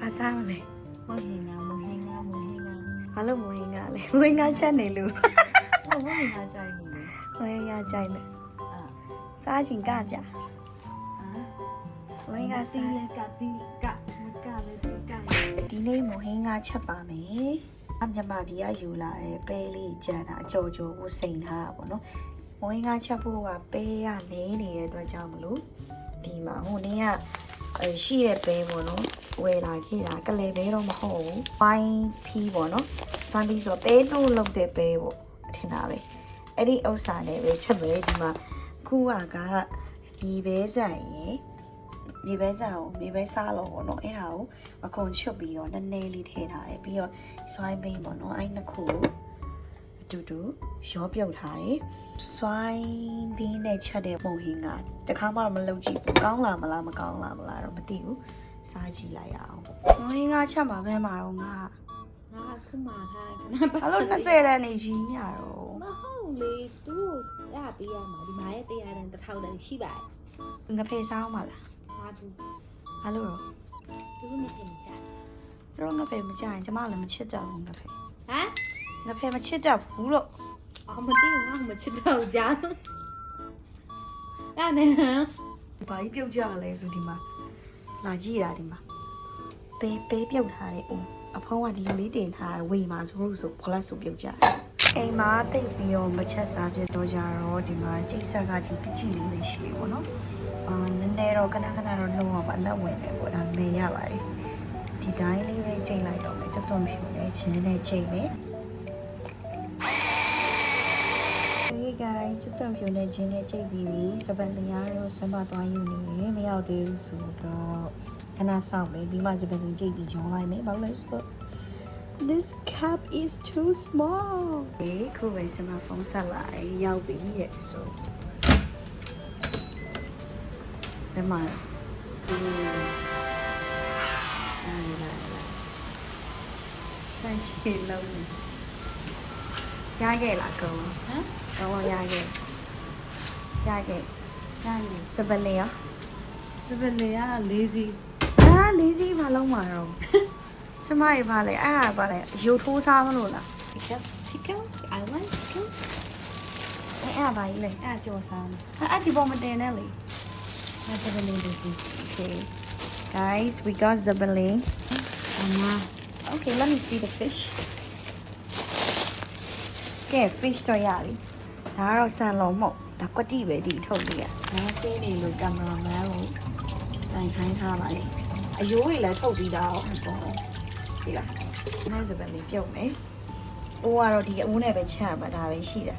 ဘာစားမလဲ မဟင်းငါဘာလို့မဝင်ငါလဲဝင်ငါချက်နေလို့ ဟုတ်မဟင်းငါကြိုက်နေလေ ဝင်ငါကြိုက်လဲ အာ စားချင်ကပြ အာ ဝင်ငါ စီ စား လေကတိကမကလည်းတိက ဒီနေ့မဟင်းငါချက်ပါမယ်အမြမပြည်ကယူလာတဲ့ပဲလေးကြံတာအကြော်ကြော်ကိုစိန်ထားတာပေါ့နော်မဟင်းငါချက်ဖို့ကပဲကနေနေတဲ့အတွက်ကြောင့်မလို့ဒီမှာဟိုနေ့ကရှိတဲ့ပဲပေါ့နော်ဝယ်လာခဲ့တာကလေးပဲတော့မဟုတ်ဘူးဝိုင်းဖီးပေါ့နော်စွမ်းပြီးဆိုပဲတို့လုပ်တဲ့ပဲပေါ့ထင်တာပဲအဲ့ဒီဥစ္စာနဲ့ပဲချက်မယ်ဒီမှာခုကမြေပဲဆန်ရယ်မြေပဲဆန်ကိုမြေပဲစားလို့ပေါ့နော်အဲ့ဒါကိုအခွန်ချွတ်ပြီးတော့နည်းနည်းလေးထည့်ထားတယ်ပြီးတော့စွိုင်းဘိန်းပေါ့နော်အဲ့နှစ်ခုအတူတူရောပြုတ်ထားတယ်စွိုင်းဘိန်းနဲ့ချက်တဲ့ပုံဟင်းကတခါမှမလုပ်ကြည့်ဘူးကောင်းလားမလားမကောင်းလားမလားတော့မသိဘူးစားကြည့်လိုက်ရအောင်ပုံဟင်းကချက်မှာပဲမှာတော့ငါ ငါခုမှထားတယ် ဘာလို့20တန်းနေကြီးညတော့ မဟုတ်လေသူတို့အဲ့ပေးရမှာဒီမှာရဲ့100တန်း1000တန်းရှိပါတယ် ငါဖေးစားအောင်မလား ဟာသူ ဘာလို့တော့ သူတို့မထင်ကြ သူတို့ငါဖေးမကြရင်ကျမလည်းမချစ်ကြဘူးငါဖေး ဟမ် ငါဖေးမချစ်တတ်ဘူးလို့ အော်မသိဘူးငါမချစ်တော့ကြာအဲ့နဲ့ ဘာကြီးပြုတ်ကြလဲဆိုဒီမှာလာကြည့်တာဒီမှာပဲပြုတ်ထားတဲ့ဦးအဖုံးကဒီလိုလေးတင်ထားဝေမှာဆိုလို့ဆိုဖလက်ဆိုပြုတ်ကြတယ်အိမ်မှာတိတ်ပြီးတော့မချက်စားပြတော့ကြတော့ဒီမှာကျိတ်ဆက်ကဒီပကြီးလေးလေးရှိပြီပေါ့နော်နည်းနည်းတော့ခဏခဏတော့လုံးဝမအလက်ဝင်တယ်ပေါ့ဒါမေရပါတယ်ဒီတိုင်းလေးပဲချိန်လိုက်တော့မယ်ချက်သွန်ဖြူနဲ့ချင်းနဲ့ချိန်မယ်Hey guys ချက်သွန်ဖြူနဲ့ချင်းနဲ့ချိန်ပြီးပြီစပန်လျားတော့စမသွားယူနေတယ်မရောက်သေးဘူးဆိုတော့ခဏစောင့်မယ်ပြီးမှစပန်ချင်းချိန်ပြီးရောင်းလိုက်မယ်ဘာလို့လဲဆိုတော့ This cup is too small ခုပဲစမဖုန်းဆက်လာရောက်ပြီရဲ့ဆိုဘယ်မှာဆိုင်ရှိလုံးရခဲ့လားကော ဟမ် တော့ရခဲ့ညာနေ စပယ်လေးရော စပယ်လေကလေးစီ လေးစီးဘာလုံးမှာတော့စမရပါလေအဲ့ဒါပါလေရုပ်ထိုးစားမလို့လား pickles I like pickles အဲ့ဘာကြီးလဲ အဲ့ကြော်စား အဲ့ဒီပေါ်မတင်နဲ့လေ ငါစပယ်လေးလေးစီ Okay guys we got zabali အမ Okay let me see the fish ကဲ fish တော့ရပြီဒါကတော့ဆန်လုံးမဟုတ်ဒါကွက်တိပဲဒီထုတ်လေးอ่ะငါစေးနေလို့ကင်မရာမန်ကိုတိုင်ခိုင်းထားပါလေအယိုးတွေလည်းထုတ်ပြီးသားအောင်ပေါ့ဒီလားနားစပယ်လေးပြုတ်မယ်အိုးကတော့ဒီအဦးနဲ့ပဲချရမှာဒါပဲရှိတာ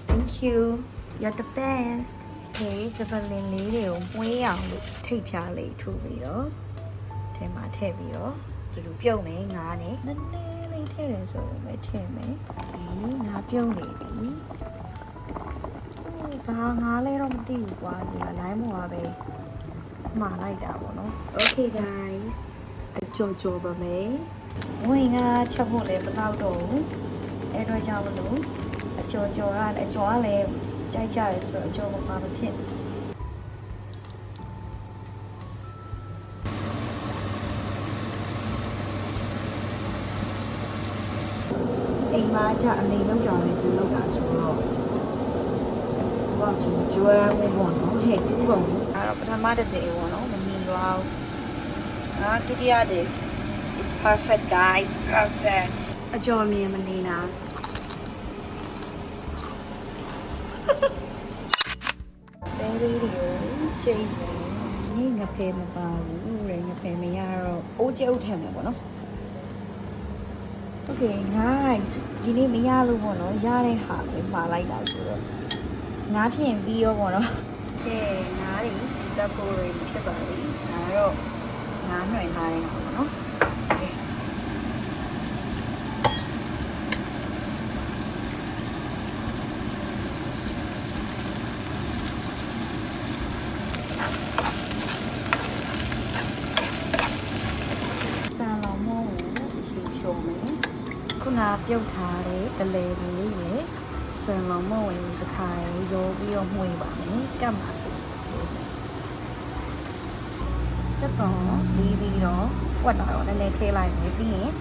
Thank you you're the best Okay စပယ်လေးတွေကိုမွေးအောင်လို့ထိတ်ဖြားလေးထိုးပြီးတော့ထဲမှာထည့်ပြီးတော့တူတူပြုတ်မယ်ငါးနဲ့နည်းနည်းလေးထည့်တယ်ဆိုရင်ပဲထည့်မယ် Okay ငါပြုတ်နေပြီဘာငါလဲတော့မသိဘူးကွာဒီကလိုင်းပေါ်ကပဲမှားလိုက်တာပေါ့နော် Okay guys အကြော်ပါမယ်ဝင်ကချက်ဖို့လည်းမတော့တော့ဘူးအဲ့တော့ကြောင့်မလို့အကြော်ကလည်းအကြော်ကလည်းကြိုက်ကြတယ်ဆိုတော့အကြော်မှာမဖြစ်အိမ်မှာကြအမေလောက်ကြောင်လေးသူလောက်တာဆိုတော့ဘာချင်ကြွယ်မှုပေါ့နော်ဟဲ့တူးပုံအဲ့တော့ပထမတစ်dayပေါ့နော်မမြင်တော့ဒုတိယ day is perfect guys perfect အကျော်မြင်မနေတာပဲလေးတွေကိုချိန်နေငါဖဲမပါဘူးတဲ့ငါဖဲမရတော့အိုးကျုပ်ထည့်မယ်ပေါ့နော် Okay ငါဒီနေ့မရလို့ပေါ့နော်ရတဲ့ဟာပဲမှာလိုက်တာဆိုတော့ငါပြင်ပြီးရောပေါ့နော်ကဲငါတွေစီတပ်ဖို့ရဖြစ်ပါပြီဒါတော့ငါနှွှင်ထားတဲ့ဟာပေါ့နော်ဆန်လောင်မို့ရှိချုံမယ်ခုနပြုတ်ထားတဲ့တလဲလေးရယ်ဆန်လောင်မို့ဝင်တခါရောပြီးတော့မှွေပါမယ်ကတ်မှာဆို ချက်တော့လေးပြီးတော့ဝက်လာတော့နည်းနည်းထည့်လိုက်မယ်ပြီးရင်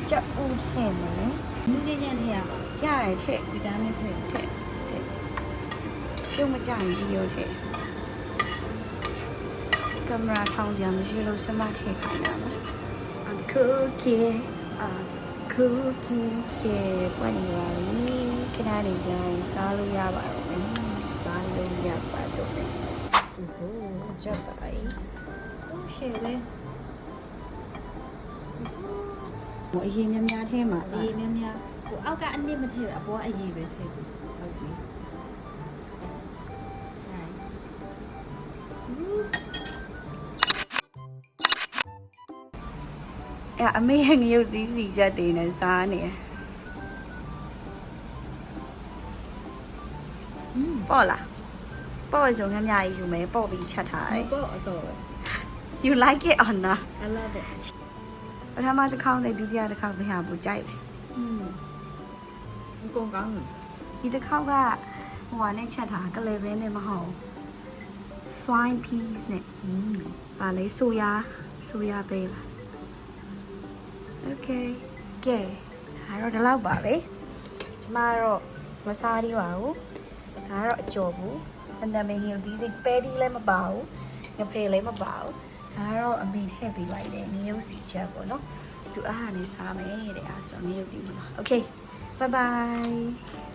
ချက်ဦးထည့်မယ် နူးနေညံ့ထည့်ရပါ ရရထည့် ဒီတိုင်းနဲ့ထည့် ထည့်ပြုံးမကြရင်ပြီးရောထည့်ကင်မရာထောင်စရာမရှိလို့စမထည့်ခိုင်းရမှာ I'm cooking I'm cooking ကဲပွင့်နေပါပြီခဏနေကြရင်စားလို့ရပါတော့မယ်စားလို့ရပါတော့မယ်ဟိုချက်ပါ ဟုတ်ရှယ်ပဲ ဟိုအရင်များများထဲမှာ အေးများများဟိုအောက်ကအနစ်မထည့်ဘူးအပေါ်ကအရေးပဲထည့်ဘူးဟုတ်ပြီအဲ့အမေရဲ့ငရုတ်သီးစီချက်တွေနဲ့စားနေပေါ့လားပေါ့ဆိုများများကြီးယူမယ်ပေါ့ပြီးချက်ထားတယ် ပေါ့အတော့ပဲ You like it or not I love it ပထမတစ်ခေါက်နဲ့ဒုတိယတစ်ခေါက်ဘယ်ဟာပိုကြိုက်လဲ ကုန်ကောင်းတယ် ဒီတစ်ခေါက်ကဟိုဟာနဲ့ချက်ထားကလေးပဲနဲ့မဟုတ် swine peas နဲ့ပါလေဆိုယာပေးပါ Okay ကဲဒါတော့ဒီလောက်ပါပဲကျမတော့မစားသေးပါဘူးဒါကတော့အကျော်ဘူးအနမေဟီဒီစိပဲဒီလည်းမပါဘူးငဖေလည်းမပါဘူးဒါကတော့အမေထည့်ပေးလိုက်တယ်ငရုတ်စီချက်ပေါ့နော်သူအားနဲ့စားမယ်တဲ့အားဆိုငရုတ်ဒီမှာ Okay bye bye